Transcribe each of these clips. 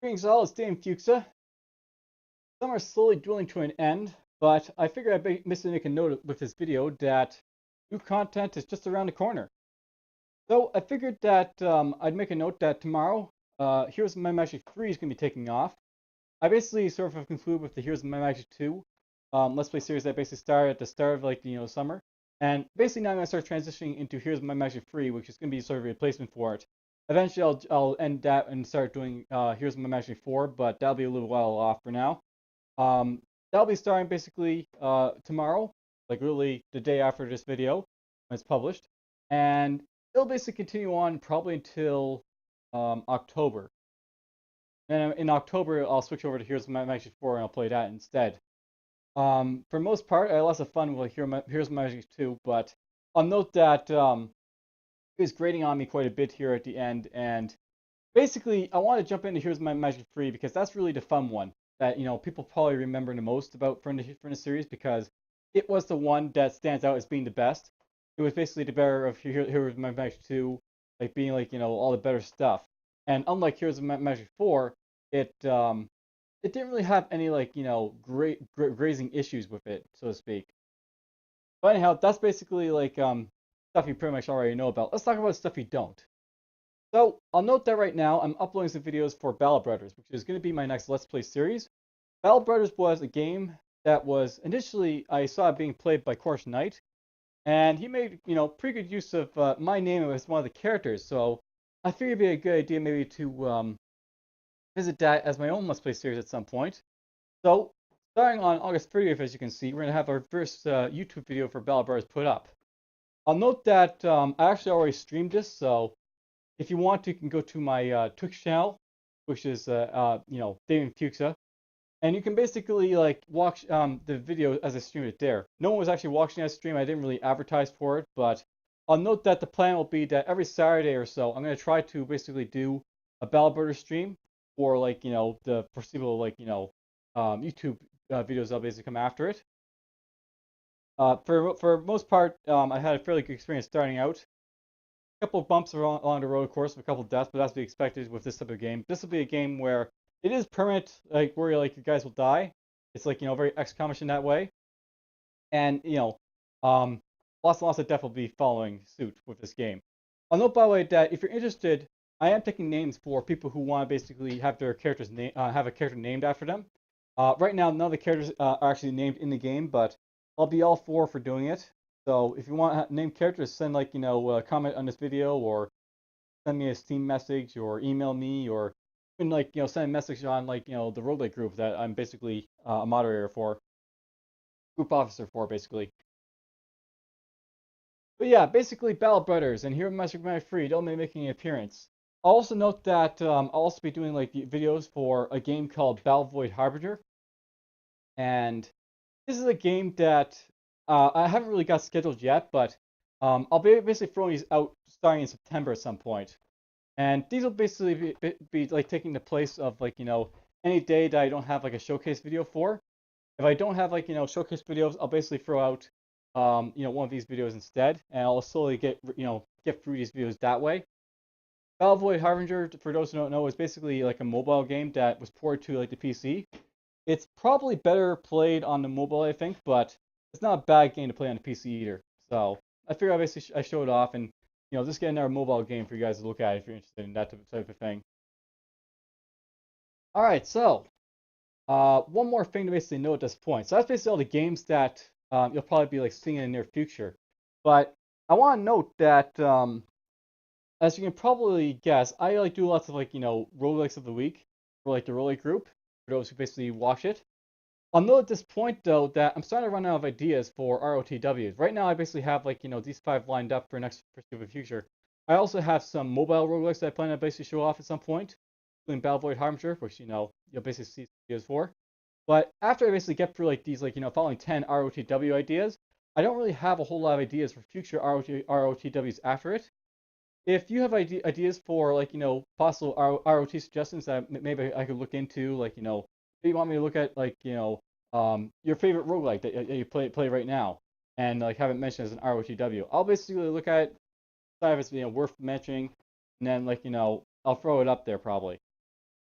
Greetings all, it's DFuxa. Summer is slowly dwindling to an end, but I figured I'd basically make a note with this video that new content is just around the corner. So I figured that I'd make a note that tomorrow, Heroes of Might and Magic 3 is going to be taking off. I basically sort of have concluded with the Heroes of Might and Magic 2 Let's Play series that basically started at the start of summer. And basically now I'm going to start transitioning into Heroes of Might and Magic 3, which is going to be sort of a replacement for it. Eventually I'll end that and start doing Heroes of Might and Magic 4, but that'll be a little while off for now. Um, that'll be starting basically tomorrow, like really the day after this video when it's published, and it'll basically continue on probably until October. And in October, I'll switch over to Heroes of Magic 4 and I'll play that instead. For most part, I had lots of fun with Heroes of Magic 2, but I'll note that it was grating on me quite a bit here at the end, and basically, I want to jump into Here's My Magic 3 because that's really the fun one that people probably remember the most about from the series because it was the one that stands out as being the best. It was basically the better of Here's My Magic 2, like being like all the better stuff. And unlike Heroes of Magic 4, it didn't really have any great grazing issues with it, so to speak. But anyhow, that's basically stuff you pretty much already know about. Let's talk about stuff you don't. So I'll note that right now I'm uploading some videos for Battle Brothers, which is going to be my next Let's Play series. Battle Brothers was a game that was initially I saw it being played by Course Knight, and he made pretty good use of my name as one of the characters. So I figured it'd be a good idea maybe to visit that as my own Let's Play series at some point. So starting on August 30th, as you can see, we're going to have our first YouTube video for Battle Brothers put up. I'll note that I actually already streamed this, so if you want to, you can go to my Twitch channel, which is DFuxa, and you can basically watch the video as I stream it there. No one was actually watching that stream. I didn't really advertise for it, but I'll note that the plan will be that every Saturday or so, I'm going to try to basically do a Battle Border stream for the foreseeable YouTube videos that'll basically come after it. For most part, I had a fairly good experience starting out. A couple of bumps along the road, of course, with a couple of deaths, but that's to be expected with this type of game. This will be a game where it is permanent, where you guys will die. It's very XCOM-ish in that way, and lots and lots of death will be following suit with this game. I'll note, by the way, that if you're interested, I am taking names for people who want to basically have their characters have a character named after them. Right now, none of the characters are actually named in the game, but I'll be all for doing it. So if you want to name characters, send a comment on this video, or send me a Steam message, or email me, or even send a message on the roleplay group that I'm basically a moderator for, group officer for basically. But yeah, basically Battle Brothers and Hero Master Command Free don't be making an appearance. I'll also note that I'll also be doing videos for a game called Battlevoid Harbinger, and this is a game that I haven't really got scheduled yet, but I'll be basically throwing these out starting in September at some point. And these will basically be taking the place of any day that I don't have a showcase video for. If I don't have showcase videos, I'll basically throw out one of these videos instead, and I'll slowly get through these videos that way. Battlevoid Harbinger, for those who don't know, is basically a mobile game that was ported to the PC. It's probably better played on the mobile, I think, but it's not a bad game to play on the PC either. So I figure I show it off and just get another mobile game for you guys to look at if you're interested in that type of thing. All right, so one more thing to basically know at this point. So that's basically all the games that you'll probably be seeing in the near future. But I want to note that as you can probably guess, I do lots of roguelikes of the week for the roguelike group for those who basically watch it. I'll note at this point though that I'm starting to run out of ideas for ROTWs. Right now I basically have these 5 lined up for next foreseeable future. I also have some mobile roguelikes that I plan to basically show off at some point, including Battlevoid Harbinger, which you'll basically see videos for. But after I basically get through these following 10 ROTW ideas, I don't really have a whole lot of ideas for future ROTWs after it. If you have ideas for possible ROT suggestions that maybe I could look into, maybe you want me to look at your favorite roguelike that you play right now, and have it mentioned as an ROTW, I'll basically look at it, decide if it's worth mentioning, and then I'll throw it up there probably.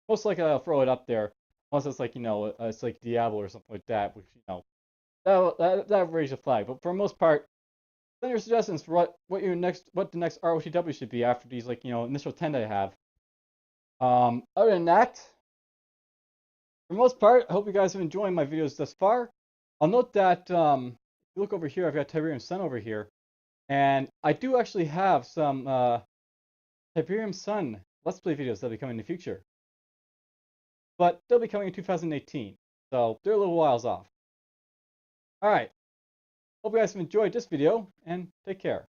Most likely I'll throw it up there, unless it's like, it's like Diablo or something like that, which, that raise a flag. But for the most part, send your suggestions for what the next ROTW should be after these, like, initial 10 that I have. Other than that, for the most part, I hope you guys have enjoyed my videos thus far. I'll note that, if you look over here, I've got Tiberium Sun over here, and I do actually have some Tiberium Sun Let's Play videos that'll be coming in the future. But they'll be coming in 2018, so they're a little whiles off. Alright, hope you guys have enjoyed this video, and take care.